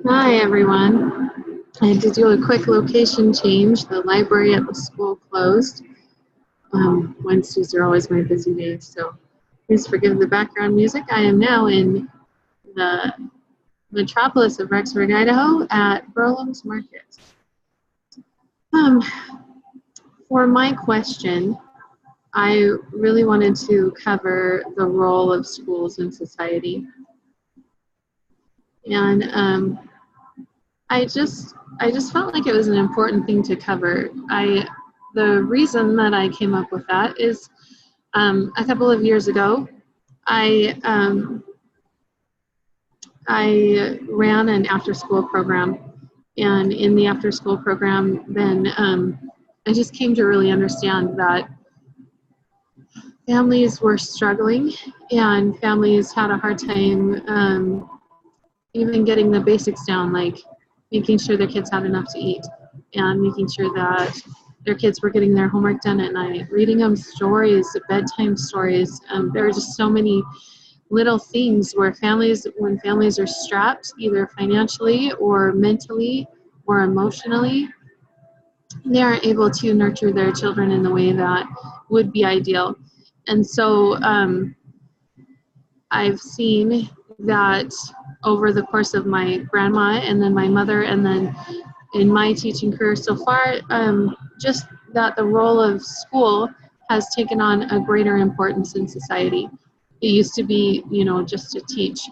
Hi everyone. I had to do a quick location change. The library at the school closed. Wednesdays are always my busy days, so please forgive the background music. I am now in the metropolis of Rexburg, Idaho at Burling's Market. For my question, I really wanted to cover the role of schools in society. And I just felt like it was an important thing to cover. The reason that I came up with that is a couple of years ago, I ran an after-school program, and in the after-school program, then I just came to really understand that families were struggling, and families had a hard time even getting the basics down, like making sure their kids had enough to eat and making sure that their kids were getting their homework done at night, reading them stories, bedtime stories. There were just so many little things where when families are strapped, either financially or mentally or emotionally, they aren't able to nurture their children in the way that would be ideal. And so I've seen that over the course of my grandma and then my mother and then in my teaching career so far, just that the role of school has taken on a greater importance in society. It used to be, just to teach,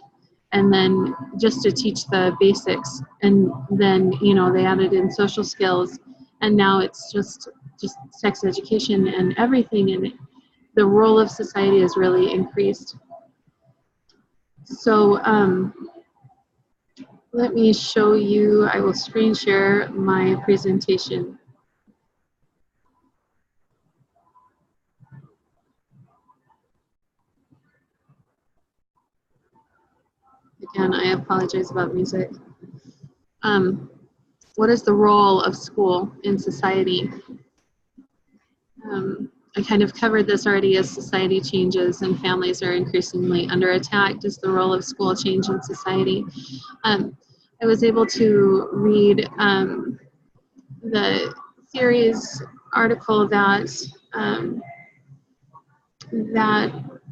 and then just to teach the basics, and then, they added in social skills, and now it's just sex education and everything, and the role of society has really increased. So let me show you, I will screen share my presentation. Again, I apologize about music. What is the role of school in society? I kind of covered this already. As society changes and families are increasingly under attack, does the role of school change in society? I was able to read the series article that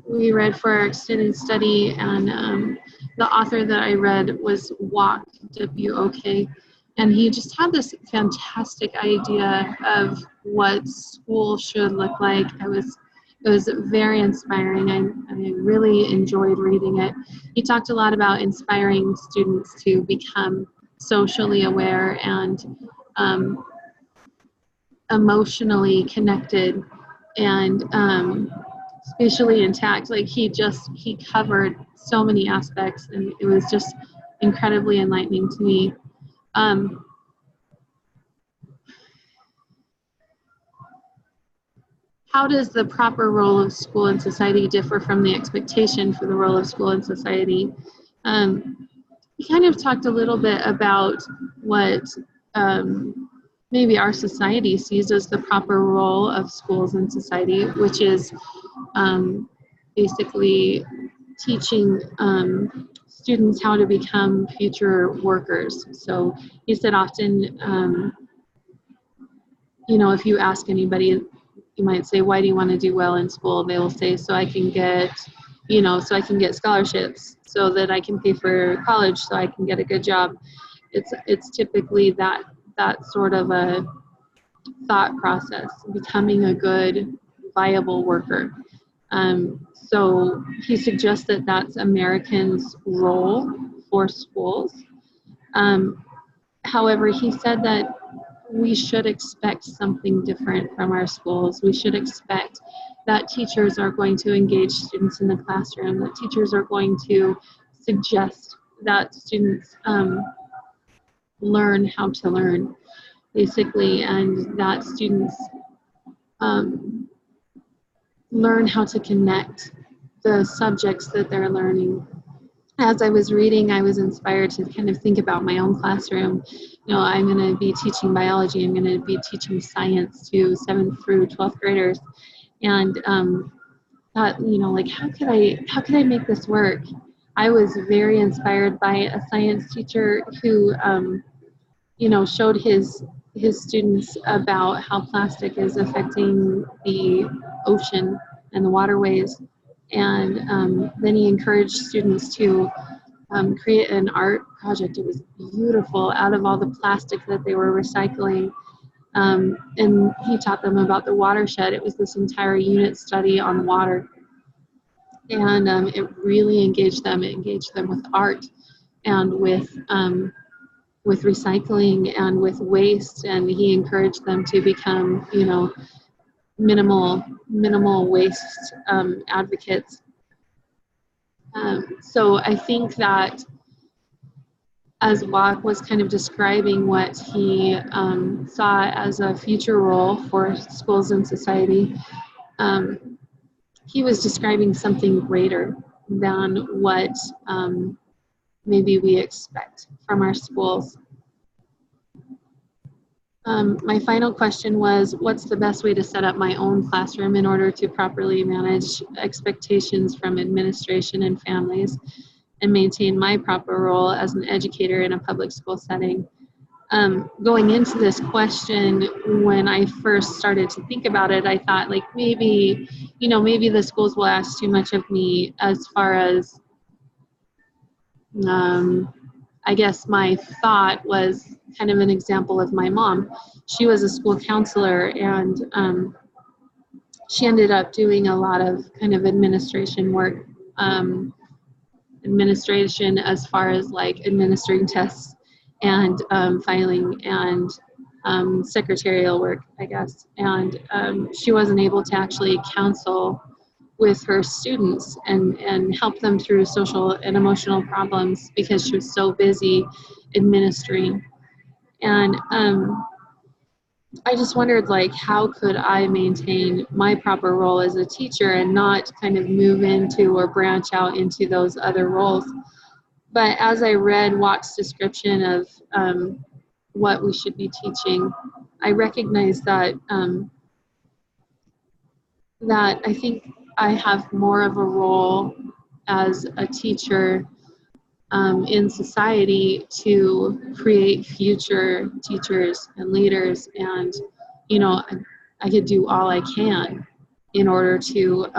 we read for our extended study, and the author that I read was Wok, W-O-K, and he just had this fantastic idea of what school should look like. It was very inspiring. I really enjoyed reading it. He talked a lot about inspiring students to become socially aware and emotionally connected and spatially intact. Like he covered so many aspects, and it was just incredibly enlightening to me. How does the proper role of school in society differ from the expectation for the role of school in society? We kind of talked a little bit about what maybe our society sees as the proper role of schools in society, which is basically teaching students how to become future workers. So he said often, if you ask anybody, you might say, why do you want to do well in school? They will say, so I can get scholarships, so that I can pay for college, so I can get a good job. It's typically that sort of a thought process, becoming a good, viable worker. So he suggests that that's Americans' role for schools. However, he said that we should expect something different from our schools. We should expect that teachers are going to engage students in the classroom, that teachers are going to suggest that students learn how to learn, basically, and that students learn how to connect the subjects that they're learning. As I was reading, I was inspired to kind of think about my own classroom. I'm going to be teaching biology. I'm going to be teaching science to 7th through 12th graders, and thought, like, how could I make this work? I was very inspired by a science teacher who, showed his students about how plastic is affecting the ocean and the waterways. And then he encouraged students to create an art project. It was beautiful out of all the plastic that they were recycling. And he taught them about the watershed. It was this entire unit study on water. And it really engaged them. It engaged them with art and with recycling and with waste. And he encouraged them to become, minimal waste advocates. So I think that as Wach was kind of describing what he saw as a future role for schools and society, he was describing something greater than what maybe we expect from our schools. My final question was, what's the best way to set up my own classroom in order to properly manage expectations from administration and families and maintain my proper role as an educator in a public school setting? Going into this question, when I first started to think about it, I thought like maybe the schools will ask too much of me as far as, I guess my thought was kind of an example of my mom. She was a school counselor, and she ended up doing a lot of kind of administration work, administration as far as like administering tests and filing and secretarial work, I guess. And she wasn't able to actually counsel with her students and help them through social and emotional problems because she was so busy administering. And I just wondered, like, how could I maintain my proper role as a teacher and not kind of move into or branch out into those other roles? But as I read Wach's description of what we should be teaching, I recognized that that I think I have more of a role as a teacher in society to create future teachers and leaders, and I could do all I can in order to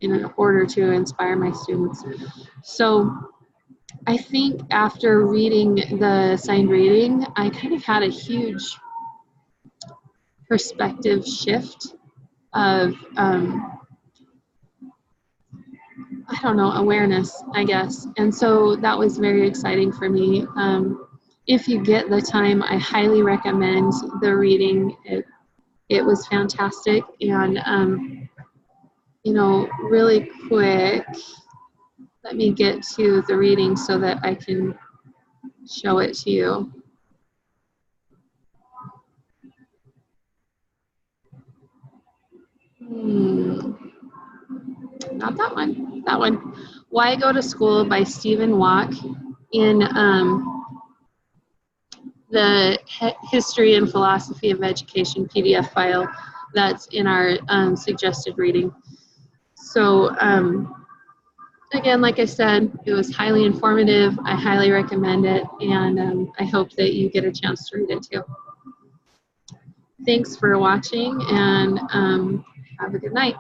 inspire my students. So I think after reading the signed reading, I kind of had a huge perspective shift of awareness, I guess. And so that was very exciting for me. If you get the time, I highly recommend the reading. It was fantastic. And, really quick, let me get to the reading so that I can show it to you. Not that one, that one. Why Go to School by Stephen Wach, in the History and Philosophy of Education PDF file that's in our suggested reading. So again, like I said, it was highly informative. I highly recommend it, and I hope that you get a chance to read it too. Thanks for watching, and have a good night.